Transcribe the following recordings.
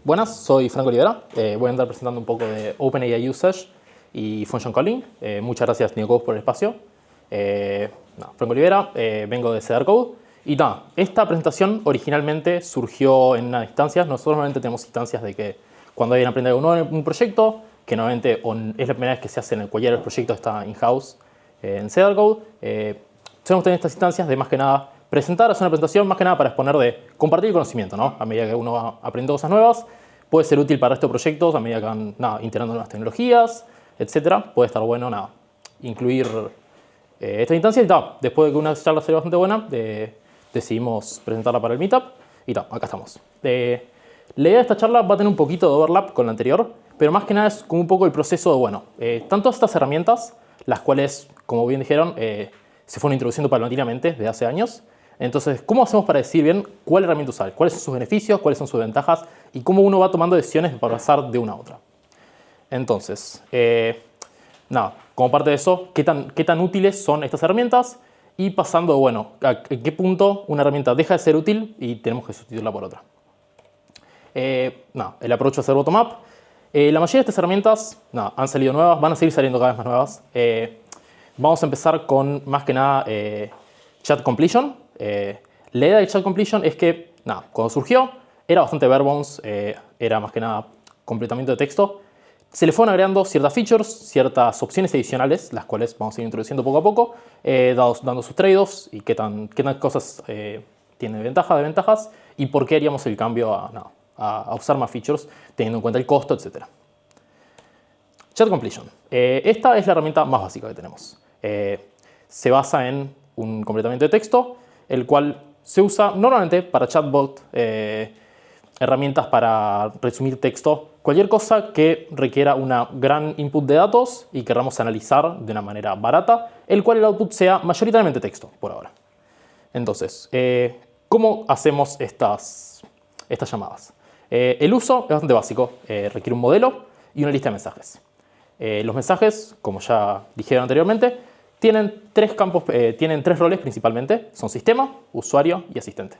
Buenas, soy Franco Olivera. Voy a andar presentando un poco de OpenAI Usage y Function Calling. Muchas gracias, Nico, por el espacio. Franco Olivera, vengo de Cedar Code. Y nada, esta presentación originalmente surgió en unas instancias. Nosotros normalmente tenemos instancias de que cuando hay una aprender algo nuevo en un proyecto, que normalmente es la primera vez que se hace en cualquier proyecto, está in-house en Cedar Code, solemos tener estas instancias de más que nada presentar, hacer una presentación más que nada para exponer de compartir conocimiento, ¿no? A medida que uno va aprendiendo cosas nuevas, puede ser útil para estos proyectos, a medida que van integrando nuevas tecnologías, etcétera. Puede estar bueno incluir esta instancia. Y después de que una charla sería bastante buena, decidimos presentarla para el Meetup. Y acá estamos. La idea de esta charla va a tener un poquito de overlap con la anterior, pero más que nada es como un poco el proceso de, tanto estas herramientas, las cuales, como bien dijeron, se fueron introduciendo paulatinamente desde hace años. Entonces, ¿cómo hacemos para decir bien cuál herramienta usar? ¿Cuáles son sus beneficios? ¿Cuáles son sus ventajas? Y cómo uno va tomando decisiones para pasar de una a otra. Entonces, como parte de eso, ¿qué tan útiles son estas herramientas? Y pasando, ¿a qué punto una herramienta deja de ser útil y tenemos que sustituirla por otra? El approach va a ser bottom-up. La mayoría de estas herramientas han salido nuevas, van a seguir saliendo cada vez más nuevas. Vamos a empezar con, más que nada, Chat Completion. La idea de Chat Completion es que, cuando surgió, era bastante bare bones, era más que nada completamiento de texto. Se le fueron agregando ciertas features, ciertas opciones adicionales, las cuales vamos a ir introduciendo poco a poco, dando sus trade-offs y qué tan cosas tienen ventajas, desventajas, y por qué haríamos el cambio a usar más features, teniendo en cuenta el costo, etc. Chat Completion. Esta es la herramienta más básica que tenemos. Se basa en un completamiento de texto, el cual se usa normalmente para chatbot, herramientas para resumir texto, cualquier cosa que requiera una gran input de datos y queramos analizar de una manera barata, el cual el output sea mayoritariamente texto, por ahora. Entonces, ¿cómo hacemos estas llamadas? El uso es bastante básico, requiere un modelo y una lista de mensajes. Los mensajes, como ya dijeron anteriormente, tienen tres roles principalmente. Son sistema, usuario y asistente.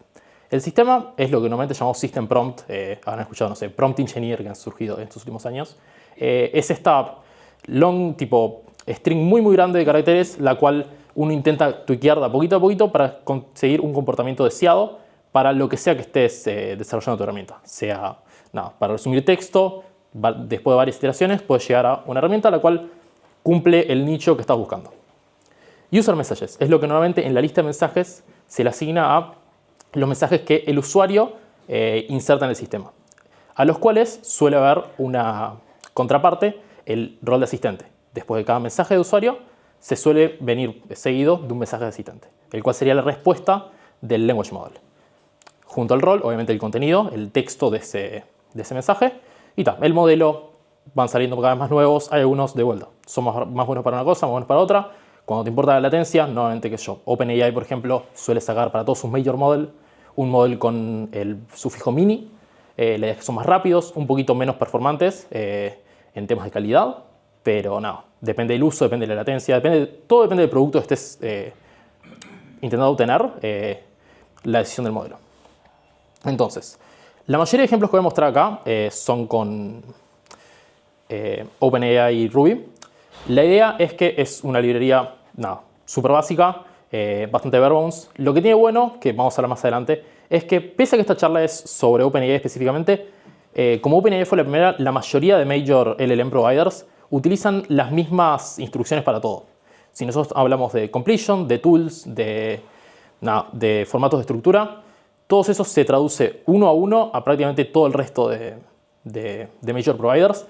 El sistema es lo que normalmente llamamos System Prompt. Habrán escuchado, Prompt Engineer que han surgido en estos últimos años. Es esta long tipo string muy grande de caracteres, la cual uno intenta tweakear de a poquito para conseguir un comportamiento deseado para lo que sea que estés desarrollando tu herramienta. Sea, para resumir texto, después de varias iteraciones, puedes llegar a una herramienta la cual cumple el nicho que estás buscando. User Messages es lo que normalmente en la lista de mensajes se le asigna a los mensajes que el usuario inserta en el sistema, a los cuales suele haber una contraparte, el rol de asistente. Después de cada mensaje de usuario se suele venir seguido de un mensaje de asistente, el cual sería la respuesta del language model. Junto al rol, obviamente el contenido, el texto de ese mensaje, y el modelo van saliendo cada vez más nuevos, hay algunos de vuelta. Son más buenos para una cosa, más buenos para otra. Cuando te importa la latencia, nuevamente OpenAI, por ejemplo, suele sacar para todos sus major model un model con el sufijo mini. La idea es que son más rápidos, un poquito menos performantes en temas de calidad, pero depende del uso, depende de la latencia, todo depende del producto que estés intentando obtener, la decisión del modelo. Entonces, la mayoría de ejemplos que voy a mostrar acá son con OpenAI y Ruby. La idea es que es una librería súper básica, bastante bare bones. Lo que tiene bueno, que vamos a hablar más adelante, es que pese a que esta charla es sobre OpenAI específicamente, como OpenAI fue la primera, la mayoría de major LLM providers utilizan las mismas instrucciones para todo. Si nosotros hablamos de completion, de tools, de formatos de estructura, todos esos se traduce uno a uno a prácticamente todo el resto de major providers.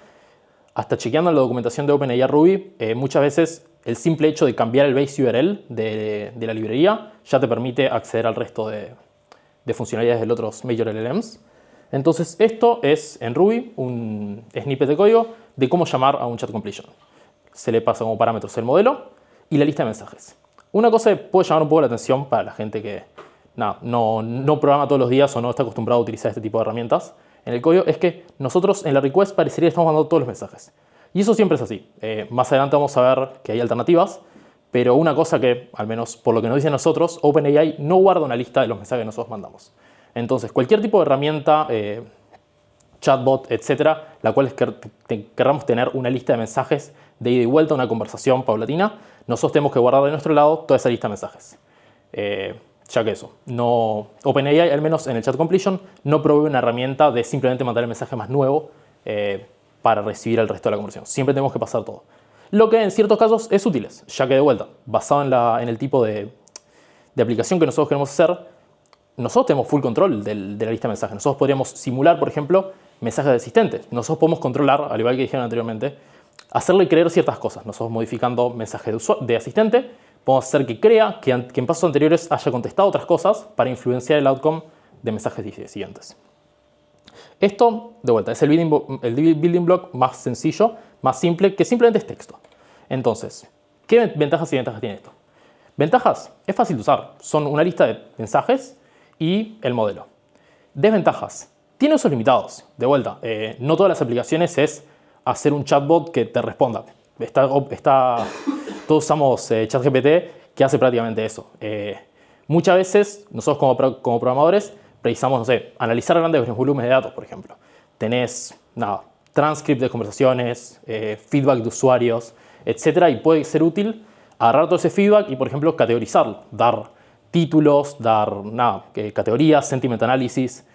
Hasta chequeando la documentación de OpenAI Ruby, muchas veces el simple hecho de cambiar el base URL de la librería ya te permite acceder al resto de funcionalidades de los otros major LLMs. Entonces esto es en Ruby un snippet de código de cómo llamar a un chat completion. Se le pasa como parámetros el modelo y la lista de mensajes. Una cosa que puede llamar un poco la atención para la gente que no programa todos los días o no está acostumbrado a utilizar este tipo de herramientas en el código es que nosotros en la request parecería que estamos mandando todos los mensajes. Y eso siempre es así. Más adelante vamos a ver que hay alternativas, pero una cosa que, al menos por lo que nos dicen nosotros, OpenAI no guarda una lista de los mensajes que nosotros mandamos. Entonces, cualquier tipo de herramienta chatbot, etcétera, la cual querramos tener una lista de mensajes de ida y vuelta, una conversación paulatina, nosotros tenemos que guardar de nuestro lado toda esa lista de mensajes. Ya que eso, OpenAI, al menos en el chat completion, no provee una herramienta de simplemente mandar el mensaje más nuevo para recibir el resto de la conversación. Siempre tenemos que pasar todo. Lo que en ciertos casos es útil, ya que de vuelta, basado en el tipo de aplicación que nosotros queremos hacer, nosotros tenemos full control de la lista de mensajes. Nosotros podríamos simular, por ejemplo, mensajes de asistentes. Nosotros podemos controlar, al igual que dijeron anteriormente, hacerle creer ciertas cosas. Nosotros modificando mensajes de asistente, podemos hacer que crea que en pasos anteriores haya contestado otras cosas para influenciar el outcome de mensajes siguientes. Esto, de vuelta, es el building block más sencillo, más simple, que simplemente es texto. Entonces, ¿qué ventajas y desventajas tiene esto? Ventajas, es fácil de usar. Son una lista de mensajes y el modelo. Desventajas, tiene usos limitados. De vuelta, no todas las aplicaciones es hacer un chatbot que te responda. Todos usamos ChatGPT, que hace prácticamente eso. Muchas veces, nosotros como programadores, precisamos, no sé, analizar grandes volúmenes de datos, por ejemplo. Tenés, transcript de conversaciones, feedback de usuarios, etc. Y puede ser útil agarrar todo ese feedback y, por ejemplo, categorizarlo. Dar títulos, dar categorías, sentiment analysis,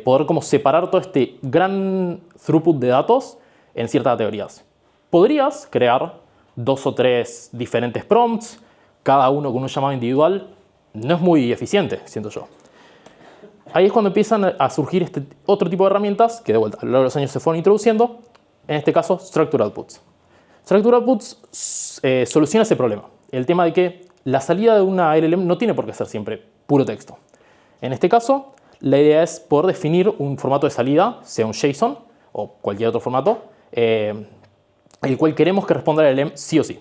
poder como separar todo este gran throughput de datos en ciertas categorías. Podrías crear 2 o 3 diferentes prompts, cada uno con un llamado individual. No es muy eficiente, siento yo. Ahí es cuando empiezan a surgir este otro tipo de herramientas que de vuelta a lo largo de los años se fueron introduciendo. En este caso, Structured Outputs. Structured Outputs soluciona ese problema. El tema de que la salida de una LLM no tiene por qué ser siempre puro texto. En este caso, la idea es poder definir un formato de salida, sea un JSON o cualquier otro formato, el cual queremos que responda al LLM sí o sí.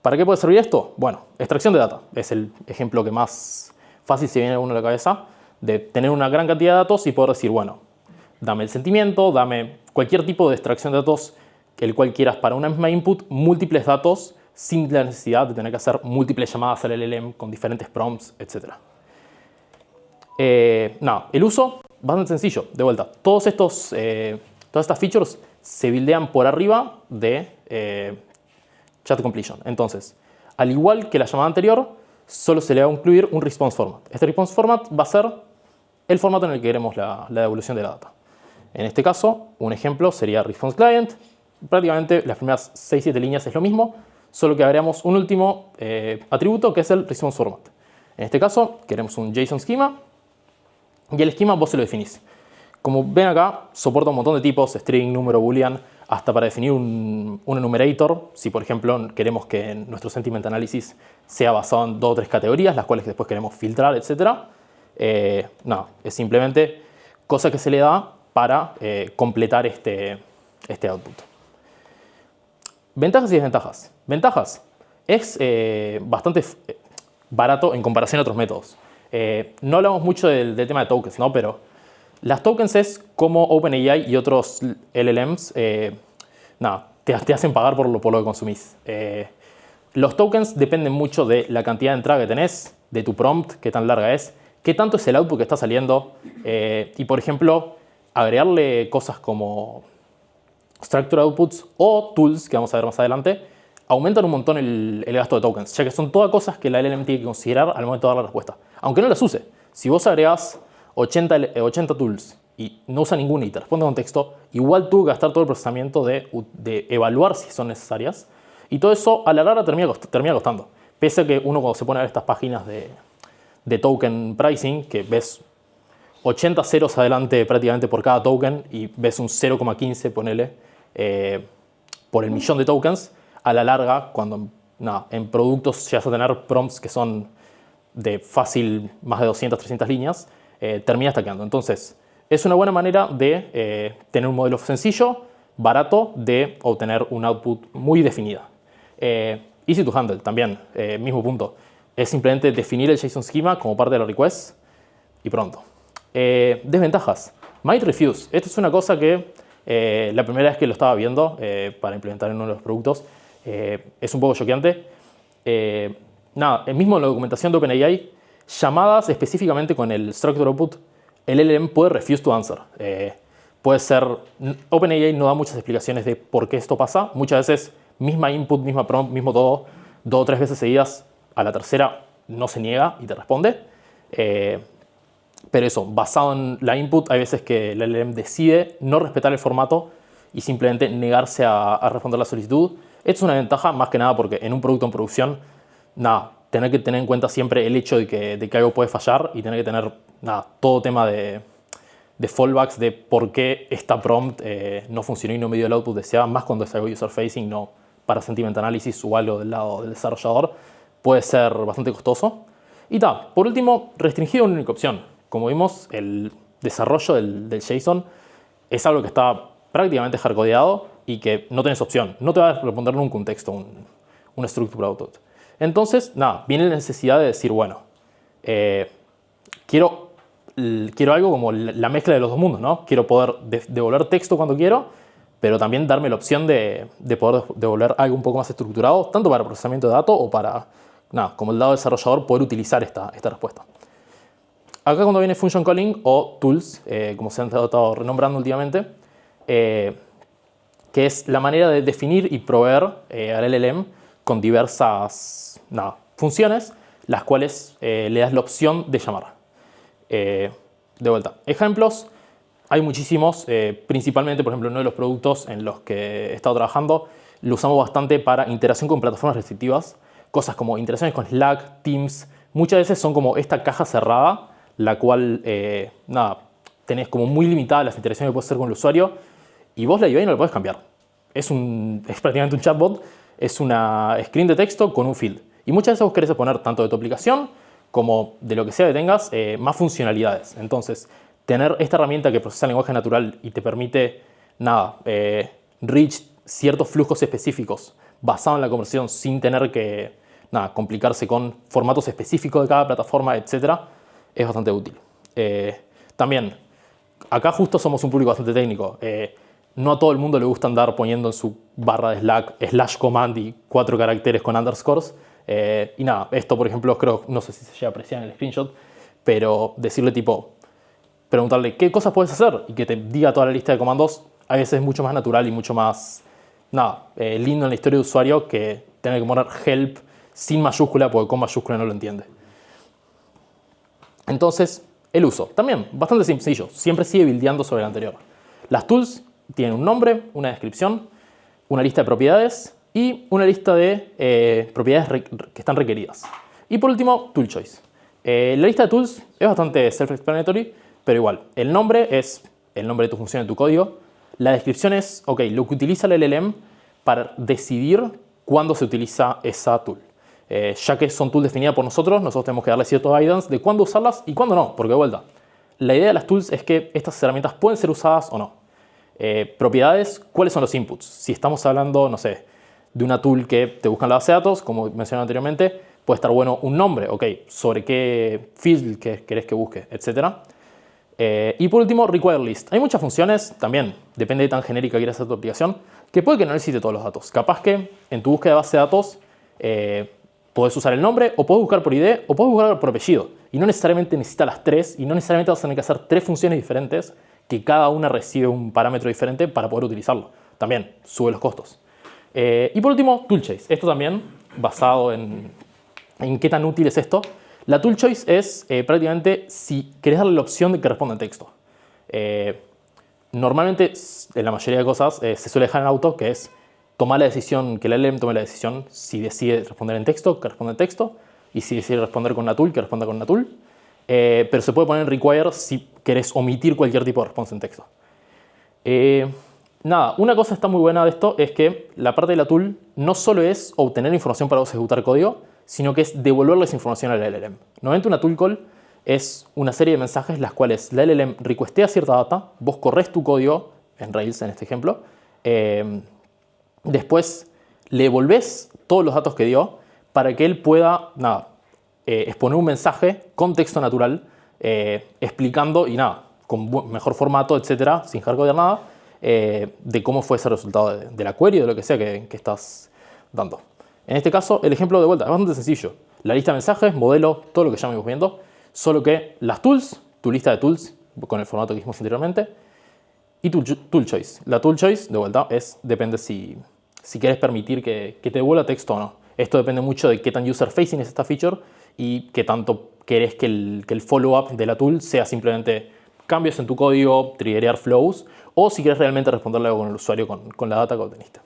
¿Para qué puede servir esto? Bueno, extracción de data. Es el ejemplo que más fácil se viene a uno a la cabeza, de tener una gran cantidad de datos y poder decir, bueno, dame el sentimiento, dame cualquier tipo de extracción de datos el cual quieras para una misma input, múltiples datos, sin la necesidad de tener que hacer múltiples llamadas al LLM con diferentes prompts, etc. El uso, bastante sencillo. De vuelta, todas estas features se buildean por arriba de chat completion. Entonces, al igual que la llamada anterior, solo se le va a incluir un response format. Este response format va a ser el formato en el que queremos la devolución de la data. En este caso, un ejemplo sería response client. Prácticamente las primeras 6-7 líneas es lo mismo, solo que agregamos un último atributo que es el response format. En este caso, queremos un JSON schema y el esquema vos se lo definís. Como ven acá, soporta un montón de tipos, string, número, boolean, hasta para definir un enumerator. Si, por ejemplo, queremos que nuestro sentiment analysis sea basado en 2 o 3 categorías, las cuales después queremos filtrar, etc. Es simplemente cosa que se le da para completar este output. Ventajas y desventajas. Ventajas. Es bastante barato en comparación a otros métodos. No hablamos mucho del tema de tokens, ¿no? Pero las tokens es como OpenAI y otros LLMs te hacen pagar por lo que consumís. Los tokens dependen mucho de la cantidad de entrada que tenés, de tu prompt, qué tan larga es, qué tanto es el output que está saliendo. Y, por ejemplo, agregarle cosas como Structured Outputs o tools, que vamos a ver más adelante, aumentan un montón el gasto de tokens, ya que son todas cosas que la LLM tiene que considerar al momento de dar la respuesta. Aunque no las use. Si vos agregás 80 tools y no usa ninguna y te responde con texto, igual tuvo que gastar todo el procesamiento de evaluar si son necesarias. Y todo eso a la larga termina costando. Pese a que uno cuando se pone a ver estas páginas de token pricing, que ves 80 ceros adelante prácticamente por cada token y ves un 0,15, ponele, por el millón de tokens, a la larga, cuando en productos llegas a tener prompts que son de fácil más de 200, 300 líneas, termina stackeando. Entonces, es una buena manera de tener un modelo sencillo, barato, de obtener un output muy definida. Easy to handle también, mismo punto. Es simplemente definir el JSON schema como parte de la request y pronto. Desventajas. Might refuse. Esta es una cosa que la primera vez que lo estaba viendo para implementar en uno de los productos es un poco choqueante. Mismo en la documentación de OpenAI, llamadas específicamente con el Structured Output, el LLM puede refuse to answer. Puede ser, OpenAI no da muchas explicaciones de por qué esto pasa. Muchas veces, misma input, misma prompt, mismo todo, 2 o 3 veces seguidas, a la tercera no se niega y te responde. Pero eso, basado en la input, hay veces que el LLM decide no respetar el formato y simplemente negarse a responder la solicitud. Esto es una ventaja más que nada porque en un producto en producción, nada, tener que tener en cuenta siempre el hecho de que algo puede fallar y tener que tener, nada, todo tema de fallbacks de por qué esta prompt no funcionó y no me dio el output deseado, más cuando es algo user-facing, no para sentiment analysis o algo del lado del desarrollador, puede ser bastante costoso. Y por último, restringido a una única opción. Como vimos, el desarrollo del JSON es algo que está prácticamente hardcodeado y que no tienes opción. No te va a responder nunca un texto, un structure output. Entonces, viene la necesidad de decir, bueno, quiero algo como la mezcla de los dos mundos, ¿no? Quiero poder devolver texto cuando quiero, pero también darme la opción de poder devolver algo un poco más estructurado, tanto para procesamiento de datos o para, como el lado desarrollador, poder utilizar esta respuesta. Acá cuando viene Function Calling o Tools, como se han estado renombrando últimamente, que es la manera de definir y proveer al LLM con diversas funciones, las cuales le das la opción de llamar. De vuelta, ejemplos, hay muchísimos, principalmente, por ejemplo, uno de los productos en los que he estado trabajando, lo usamos bastante para interacción con plataformas restrictivas, cosas como interacciones con Slack, Teams, muchas veces son como esta caja cerrada, la cual, tenés como muy limitadas las interacciones que puedes hacer con el usuario y vos la UI no la podés cambiar. Es prácticamente un chatbot, es una screen de texto con un field. Y muchas veces vos querés poner tanto de tu aplicación como de lo que sea que tengas, más funcionalidades. Entonces, tener esta herramienta que procesa lenguaje natural y te permite, reach ciertos flujos específicos basados en la conversación sin tener que, complicarse con formatos específicos de cada plataforma, etc., es bastante útil. También, acá justo somos un público bastante técnico. No a todo el mundo le gusta andar poniendo en su barra de Slack /command y 4 caracteres con underscores. Y esto por ejemplo no sé si se llega a apreciar en el screenshot, pero decirle preguntarle qué cosas puedes hacer y que te diga toda la lista de comandos, a veces es mucho más natural y mucho más, lindo en la historia de usuario que tener que poner help sin mayúscula porque con mayúscula no lo entiende. Entonces, el uso, también bastante sencillo, siempre sigue buildeando sobre el anterior. Las tools tienen un nombre, una descripción, una lista de propiedades y una lista de propiedades que están requeridas. Y por último, tool choice. La lista de tools es bastante self-explanatory, pero igual, el nombre es el nombre de tu función en tu código. La descripción es, lo que utiliza el LLM para decidir cuándo se utiliza esa tool. Ya que son tools definidas por nosotros tenemos que darle cierto guidance de cuándo usarlas y cuándo no, porque de vuelta, la idea de las tools es que estas herramientas pueden ser usadas o no. Propiedades, ¿cuáles son los inputs? Si estamos hablando, no sé, de una tool que te busca en la base de datos, como mencioné anteriormente, puede estar bueno un nombre, sobre qué field que querés que busque, etc. Y por último, require list. Hay muchas funciones, también depende de tan genérica que quieras hacer tu aplicación, que puede que no necesite todos los datos. Capaz que en tu búsqueda de base de datos podés usar el nombre, o podés buscar por ID, o podés buscar por apellido. Y no necesariamente necesita las tres, y no necesariamente vas a tener que hacer 3 funciones diferentes, que cada una recibe un parámetro diferente para poder utilizarlo. También sube los costos. Y por último, tool choice. Esto también, basado en qué tan útil es esto. La tool choice es prácticamente si querés darle la opción de que responda en texto. Normalmente, en la mayoría de cosas, se suele dejar en auto, que es tomar la decisión, que el LLM tome la decisión si decide responder en texto, que responda en texto, y si decide responder con una tool, que responda con una tool. Pero se puede poner en require si querés omitir cualquier tipo de respuesta en texto. Una cosa está muy buena de esto es que la parte de la tool no solo es obtener información para ejecutar código, sino que es devolverle esa información al LLM. Normalmente una tool call es una serie de mensajes las cuales la LLM requestea cierta data, vos corres tu código, en Rails en este ejemplo, después le devolvés todos los datos que dio para que él pueda exponer un mensaje con texto natural explicando y con mejor formato, etcétera, sin hardcodear nada, de cómo fue ese resultado de la query o de lo que sea que estás dando. En este caso, el ejemplo de vuelta es bastante sencillo. La lista de mensajes, modelo, todo lo que ya me viendo, solo que las tools, tu lista de tools, con el formato que hicimos anteriormente, Y tool choice. La tool choice, de vuelta, depende si quieres permitir que te devuelva texto o no. Esto depende mucho de qué tan user-facing es esta feature y qué tanto querés que el follow-up de la tool sea simplemente cambios en tu código, triggerear flows, o si quieres realmente responderle algo con el usuario con la data que obteniste.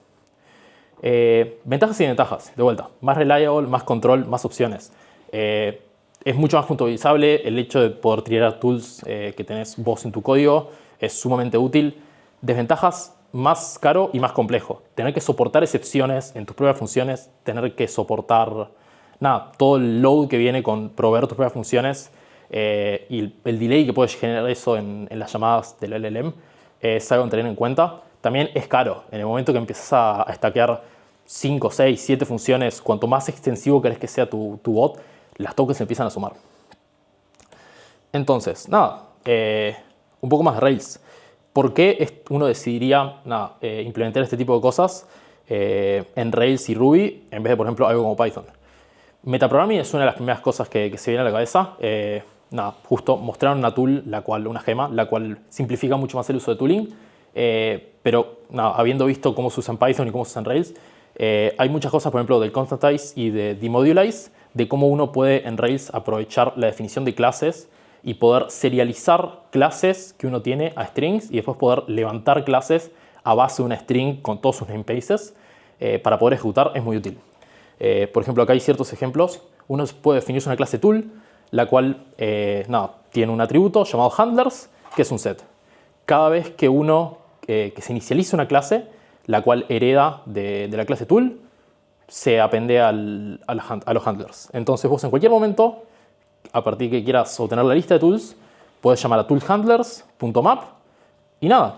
Ventajas y desventajas, de vuelta. Más reliable, más control, más opciones. Es mucho más puntualizable. El hecho de poder triggerar tools que tenés vos en tu código es sumamente útil. Desventajas, más caro y más complejo. Tener que soportar excepciones en tus propias funciones, tener que soportar todo el load que viene con proveer tus propias funciones y el delay que puede generar eso en las llamadas del LLM es algo a tener en cuenta. También es caro. En el momento que empiezas a stackear 5, 6, 7 funciones, cuanto más extensivo querés que sea tu bot, las tokens empiezan a sumar. Entonces, un poco más de Rails. ¿Por qué uno decidiría implementar este tipo de cosas en Rails y Ruby en vez de, por ejemplo, algo como Python? Metaprogramming es una de las primeras cosas que se viene a la cabeza. Justo mostraron una gema, la cual simplifica mucho más el uso de tooling. Pero habiendo visto cómo se usa en Python y cómo se usa en Rails, hay muchas cosas, por ejemplo, del constantize y de demodulize, de cómo uno puede en Rails aprovechar la definición de clases y poder serializar clases que uno tiene a strings y después poder levantar clases a base de una string con todos sus namespaces para poder ejecutar. Es muy útil. Por ejemplo, acá hay ciertos ejemplos. Uno puede definirse una clase tool, la cual tiene un atributo llamado handlers, que es un set. Cada vez que que se inicializa una clase, la cual hereda de la clase tool, se apende a los handlers. Entonces vos en cualquier momento, a partir de que quieras obtener la lista de tools, puedes llamar a toolhandlers.map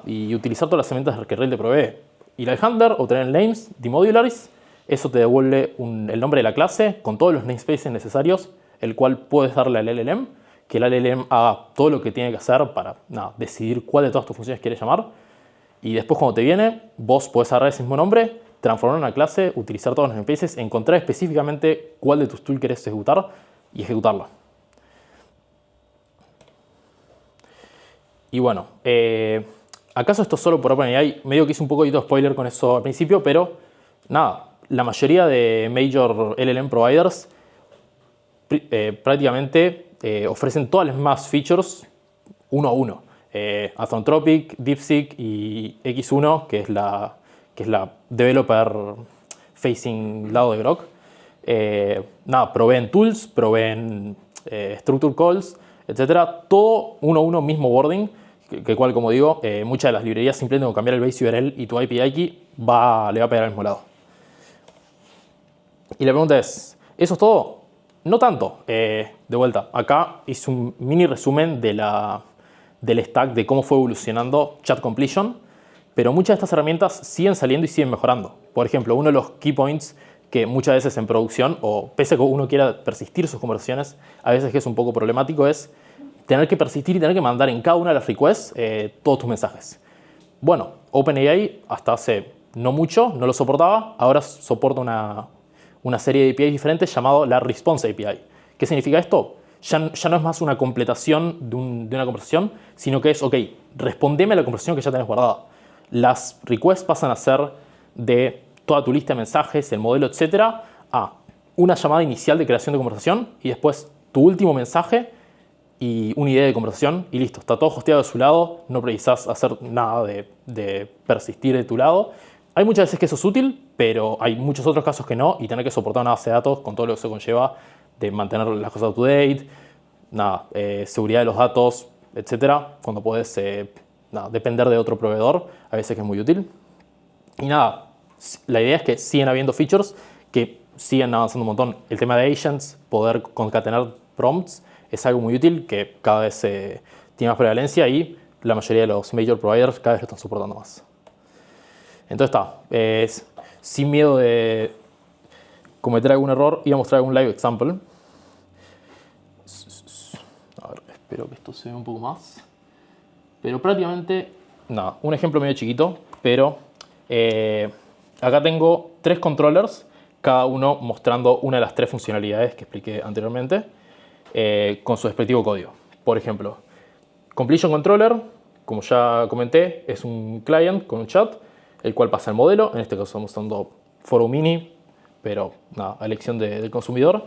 y utilizar todas las herramientas que Rails te provee. Ir al handler, obtener el names, demodularize, eso te devuelve el nombre de la clase con todos los namespaces necesarios, el cual puedes darle al LLM, que el LLM haga todo lo que tiene que hacer para decidir cuál de todas tus funciones quieres llamar. Y después cuando te viene, vos podés agarrar ese mismo nombre, transformar en una clase, utilizar todos los namespaces, encontrar específicamente cuál de tus tools querés ejecutar y ejecutarla. Y bueno, ¿acaso esto es solo por OpenAI? Medio que hice un poquito de spoiler con eso al principio, pero la mayoría de major LLM providers prácticamente ofrecen todas las mismas features uno a uno. Anthropic, DeepSeek y X1, que es la developer facing lado de Grok. Proveen tools, proveen structure calls, etc. Todo uno a uno, mismo wording, que cual, como digo, muchas de las librerías simplemente con cambiar el base URL y tu API key le va a pegar al mismo lado. Y la pregunta es, ¿eso es todo? No tanto. De vuelta, acá hice un mini resumen del stack de cómo fue evolucionando Chat Completion, pero muchas de estas herramientas siguen saliendo y siguen mejorando. Por ejemplo, uno de los key points que muchas veces en producción, o pese a que uno quiera persistir sus conversaciones, a veces que es un poco problemático, es tener que persistir y tener que mandar en cada una de las requests todos tus mensajes. Bueno, OpenAI hasta hace no mucho no lo soportaba, ahora soporta una serie de APIs diferentes llamado la Response API. ¿Qué significa esto? Ya no es más una completación de una conversación, sino que es, ok, respondeme a la conversación que ya tenés guardada. Las requests pasan a ser de toda tu lista de mensajes, el modelo, etcétera, a una llamada inicial de creación de conversación y después tu último mensaje y una idea de conversación y listo. Está todo hosteado de su lado, no precisas hacer nada de persistir de tu lado. Hay muchas veces que eso es útil, pero hay muchos otros casos que no y tener que soportar una base de datos con todo lo que eso conlleva de mantener las cosas up to date, seguridad de los datos, etcétera, cuando puedes depender de otro proveedor, a veces que es muy útil. Y la idea es que siguen habiendo features que siguen avanzando un montón. El tema de agents, poder concatenar prompts, es algo muy útil que cada vez tiene más prevalencia y la mayoría de los major providers cada vez lo están soportando más. Entonces sin miedo de cometer algún error, iba a mostrar algún live example. A ver, espero que esto se vea un poco más. Pero prácticamente, un ejemplo medio chiquito, pero acá tengo 3 controllers, cada uno mostrando una de las 3 funcionalidades que expliqué anteriormente, con su respectivo código. Por ejemplo, Completion Controller como ya comenté, es un client con un chat, el cual pasa el modelo. En este caso estamos usando Foro Mini, pero nada, a elección del consumidor.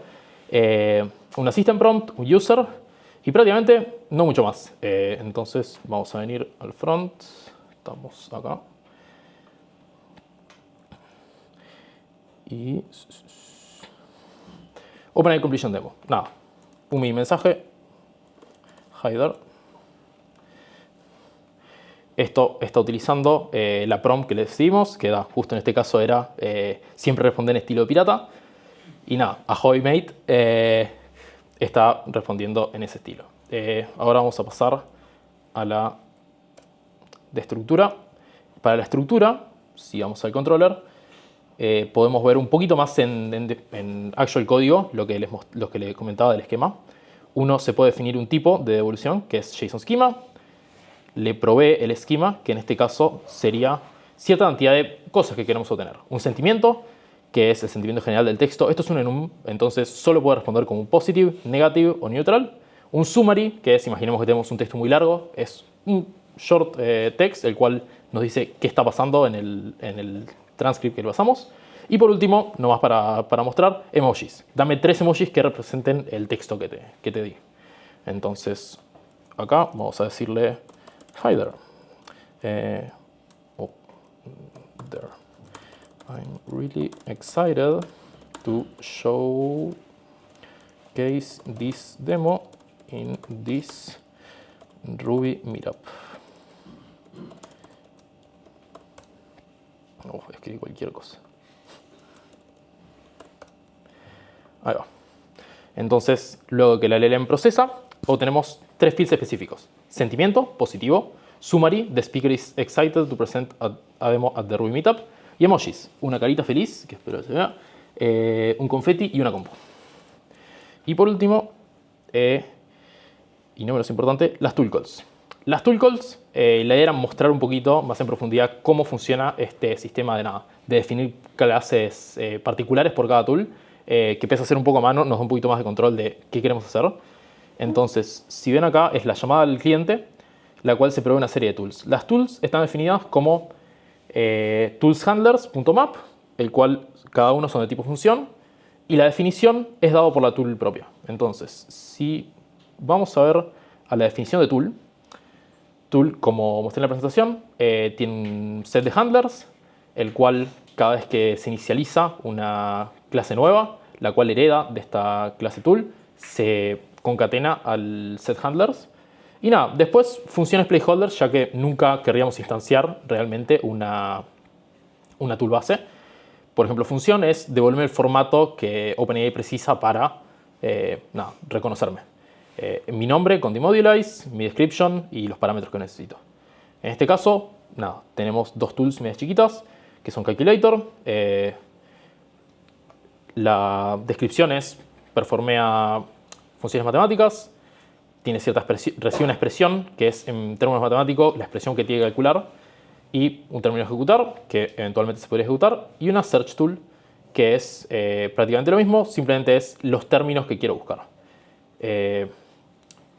Un assistant prompt, un user y prácticamente no mucho más. Entonces vamos a venir al front. Estamos acá. Y OpenAI Completion Demo. Nada, un mini mensaje. Hider. Esto está utilizando la prompt que le decidimos, que justo en este caso era siempre responder en estilo pirata. Y nada, Ahoy Mate está respondiendo en ese estilo. Ahora vamos a pasar a la de estructura. Para la estructura, si vamos al controller, podemos ver un poquito más en actual código lo que les comentaba del esquema. Uno se puede definir un tipo de devolución, que es JSON Schema. Le provee el esquema, que en este caso sería cierta cantidad de cosas que queremos obtener. Un sentimiento, que es el sentimiento general del texto. Esto es un enum, entonces solo puede responder como un positive, negative o neutral. Un summary, que es, imaginemos que tenemos un texto muy largo, es un short text, el cual nos dice qué está pasando en el transcript que le pasamos. Y por último, nomás para mostrar, emojis. Dame 3 emojis que representen el texto que te di. Entonces, acá vamos a decirle Hider. Oh, there. I'm really excited to showcase this demo in this Ruby Meetup. Escribí cualquier cosa. Ahí va. Entonces, luego que la LLM procesa, obtenemos 3 fields específicos. Sentimiento, positivo. Summary, the speaker is excited to present a demo at the Ruby Meetup. Y emojis, una carita feliz, que espero que se vea, un confeti y una compu. Y por último, y no menos importante, las tool calls. Las tool calls, la idea era mostrar un poquito más en profundidad cómo funciona este sistema de definir clases particulares por cada tool, que pese a ser un poco a mano, nos da un poquito más de control de qué queremos hacer. Entonces, si ven acá, es la llamada al cliente, la cual se provee una serie de tools. Las tools están definidas como toolshandlers.map, el cual cada uno son de tipo función, y la definición es dado por la tool propia. Entonces, si vamos a ver a la definición de tool, como mostré en la presentación, tiene un set de handlers, el cual cada vez que se inicializa una clase nueva, la cual hereda de esta clase tool, se concatena al set handlers. Y nada, después funciones placeholders, ya que nunca querríamos instanciar realmente una tool base. Por ejemplo, función es devolverme el formato que OpenAI precisa para reconocerme. Mi nombre con demodulize, mi description y los parámetros que necesito. En este caso, nada, tenemos 2 tools medias chiquitas, que son Calculator. La descripción es performea funciones matemáticas, recibe una expresión, que es en términos matemáticos la expresión que tiene que calcular, y un término ejecutar, que eventualmente se podría ejecutar, y una search tool, que es prácticamente lo mismo, simplemente es los términos que quiero buscar.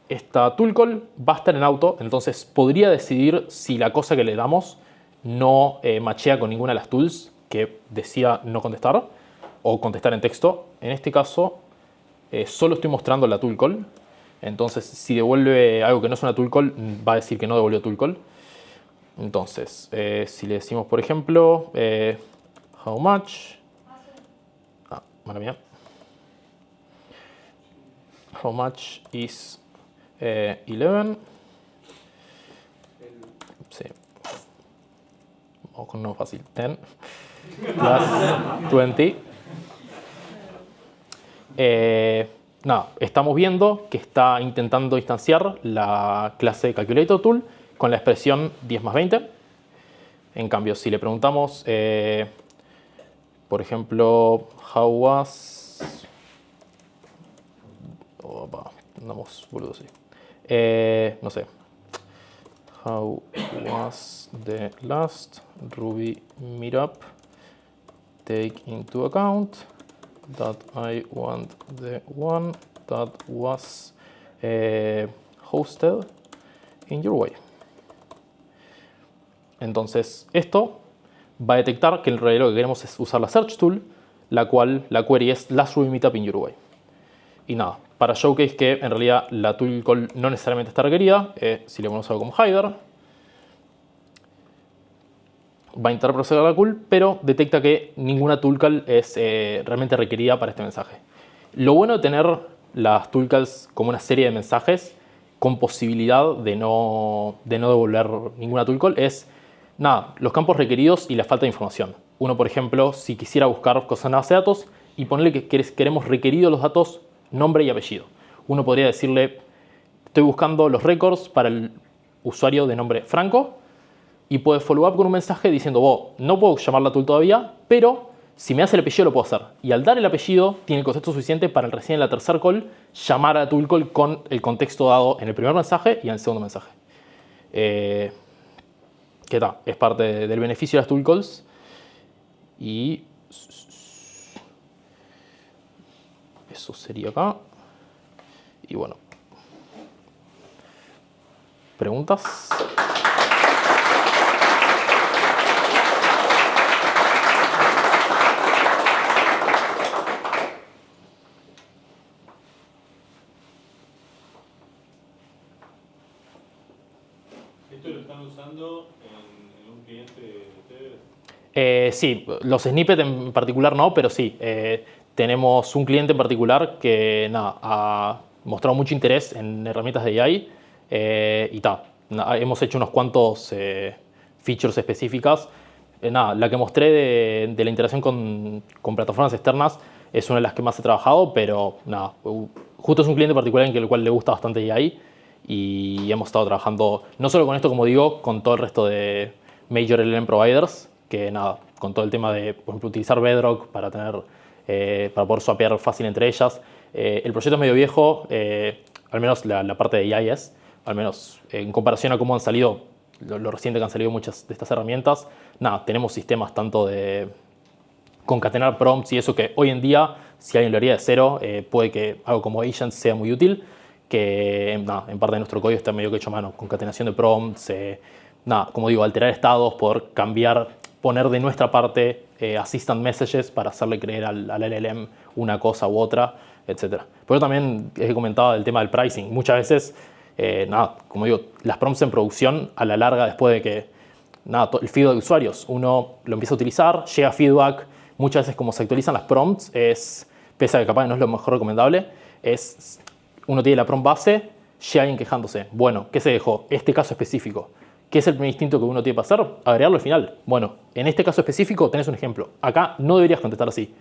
Esta tool call va a estar en auto, entonces podría decidir si la cosa que le damos no machea con ninguna de las tools que decida no contestar o contestar en texto. En este caso, solo estoy mostrando la tool call. Entonces, si devuelve algo que no es una tool call, va a decir que no devolvió tool call. Entonces, si le decimos, por ejemplo, how much... mala mía. How much is 11? Sí. Vamos con uno fácil. 10 plus 20. Nada, estamos viendo que está intentando instanciar la clase Calculator Tool con la expresión 10 más 20. En cambio, si le preguntamos, por ejemplo, how was... Opa, andamos boludos ahí. No sé. How was the last Ruby meetup? Take into account that I want the one that was hosted in your way. Entonces esto va a detectar que en realidad lo que queremos es usar la Search Tool, la cual la query es Last Ruby Meetup in Uruguay. Y nada, para showcase que en realidad la tool call no necesariamente está requerida, si le ponemos algo como header, va a intentar proceder a la call, pero detecta que ninguna tool call es realmente requerida para este mensaje. Lo bueno de tener las tool calls como una serie de mensajes con posibilidad de no devolver ninguna tool call es, nada, los campos requeridos y la falta de información. Uno, por ejemplo, si quisiera buscar cosas en la base de datos y ponerle que queremos requeridos los datos nombre y apellido. Uno podría decirle, estoy buscando los records para el usuario de nombre Franco, y puede follow up con un mensaje diciendo, no puedo llamar la tool todavía, pero si me hace el apellido lo puedo hacer. Y al dar el apellido tiene el contexto suficiente para recién en la tercer call llamar a la tool call con el contexto dado en el primer mensaje y en el segundo mensaje. ¿Qué tal? Es parte del beneficio de las tool calls. Y eso sería acá. Y bueno. ¿Preguntas? ¿Esto lo están usando en un cliente de ustedes? Sí, los snippets en particular no, pero sí. Tenemos un cliente en particular que ha mostrado mucho interés en herramientas de AI y hemos hecho unos cuantos features específicas. La que mostré de la integración con plataformas externas es una de las que más he trabajado, pero justo es un cliente particular en el cual le gusta bastante AI y hemos estado trabajando no solo con esto, como digo, con todo el resto de major LLM providers, que con todo el tema de, por ejemplo, utilizar Bedrock para poder swapear fácil entre ellas. El proyecto es medio viejo, al menos la parte de AI al menos en comparación a cómo han salido, lo reciente que han salido muchas de estas herramientas. Tenemos sistemas tanto de concatenar prompts y eso que hoy en día, si alguien lo haría de cero, puede que algo como Agents sea muy útil, que en parte de nuestro código está medio que hecho a mano. Concatenación de prompts, como digo, alterar estados, poder cambiar, poner de nuestra parte assistant messages para hacerle creer al LLM una cosa u otra, etc. Pero también he comentado el tema del pricing. Muchas veces, como digo, las prompts en producción, a la larga, después de que el feedback de usuarios, uno lo empieza a utilizar, llega feedback, muchas veces como se actualizan las prompts, pese a que capaz no es lo mejor recomendable, uno tiene la prompt base, llega alguien quejándose. Bueno, ¿qué se dejó? Este caso específico. ¿Qué es el primer instinto que uno tiene para hacer? Agregarlo al final. Bueno, en este caso específico tenés un ejemplo. Acá no deberías contestar así.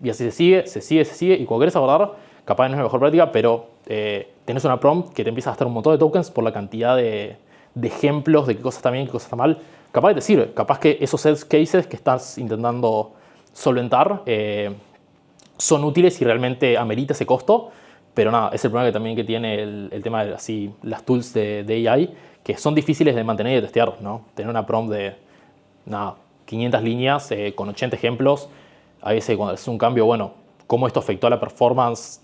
Y así se sigue, se sigue, se sigue. Y cuando querés abordar, capaz no es la mejor práctica, pero tenés una prompt que te empieza a gastar un montón de tokens por la cantidad de ejemplos de qué cosa está bien, qué cosa está mal. Capaz que te sirve. Capaz que esos edge cases que estás intentando solventar son útiles y realmente amerita ese costo. Pero es el problema que tiene el tema de las tools de AI, que son difíciles de mantener y de testear, ¿no? Tener una prompt de 500 líneas con 80 ejemplos, a veces cuando es un cambio, bueno, cómo esto afectó a la performance,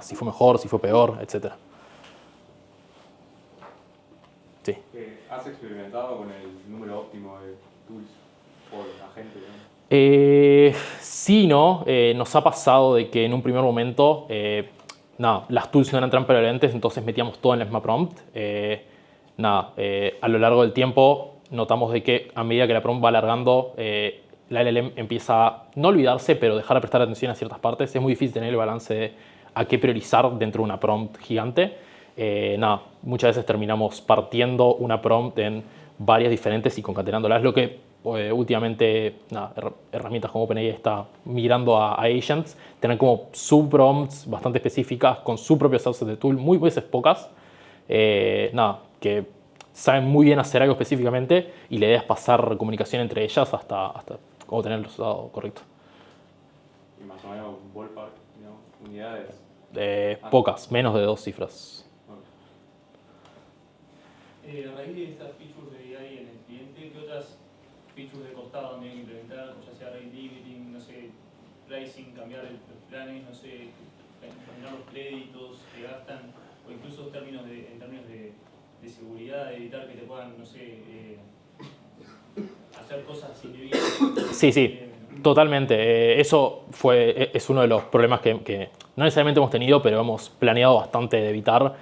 si fue mejor, si fue peor, etc. Sí. ¿Has experimentado con el número óptimo de tools por agente? Sí, ¿no? Nos ha pasado de que en un primer momento las tools no eran tan prevalentes, entonces metíamos todo en la misma prompt. A lo largo del tiempo notamos de que a medida que la prompt va alargando, la LLM empieza a no olvidarse, pero dejar de prestar atención a ciertas partes. Es muy difícil tener el balance de a qué priorizar dentro de una prompt gigante. Muchas veces terminamos partiendo una prompt en varias diferentes y concatenándolas, lo que últimamente herramientas como OpenAI está migrando a agents, tener como subprompts bastante específicas con su propio subset de tool, muy veces pocas, que saben muy bien hacer algo específicamente y la idea es pasar comunicación entre ellas hasta obtener el resultado correcto. Y más o menos ballpark, digamos, unidades. Pocas, menos de 2 cifras. A raíz de estas features de AI en el cliente, ¿qué otras features de costado también implementar? Ya sea rate limiting, no sé, pricing, cambiar los planes, no sé, cambiar los créditos que gastan, o incluso en términos de seguridad, de evitar que te puedan, no sé, hacer cosas indebidas. Sí, totalmente. Eso es uno de los problemas que no necesariamente hemos tenido, pero hemos planeado bastante de evitar.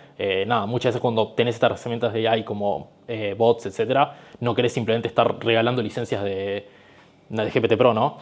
Nada, muchas veces cuando tenés estas herramientas de AI como bots, etcétera, no querés simplemente estar regalando licencias de GPT Pro, ¿no?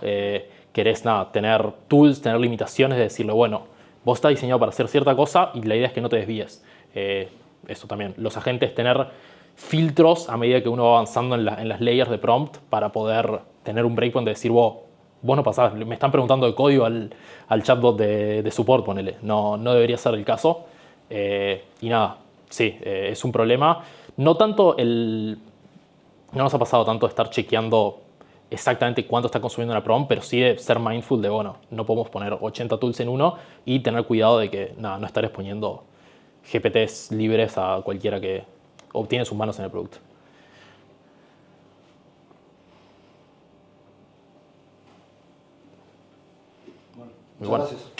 Querés nada, tener tools, tener limitaciones de decirle, bueno, vos estás diseñado para hacer cierta cosa y la idea es que no te desvíes. Eso también. Los agentes, tener filtros a medida que uno va avanzando en las layers de prompt para poder tener un breakpoint de decir, vos no pasás, me están preguntando de código al chatbot de support, ponele. No debería ser el caso. Y nada, sí, es un problema. No tanto no nos ha pasado tanto de estar chequeando exactamente cuánto está consumiendo una prompt, pero sí de ser mindful de, bueno, no podemos poner 80 tools en uno y tener cuidado de que, nada, no estar exponiendo GPTs libres a cualquiera que obtiene sus manos en el producto. Bueno, muchas gracias.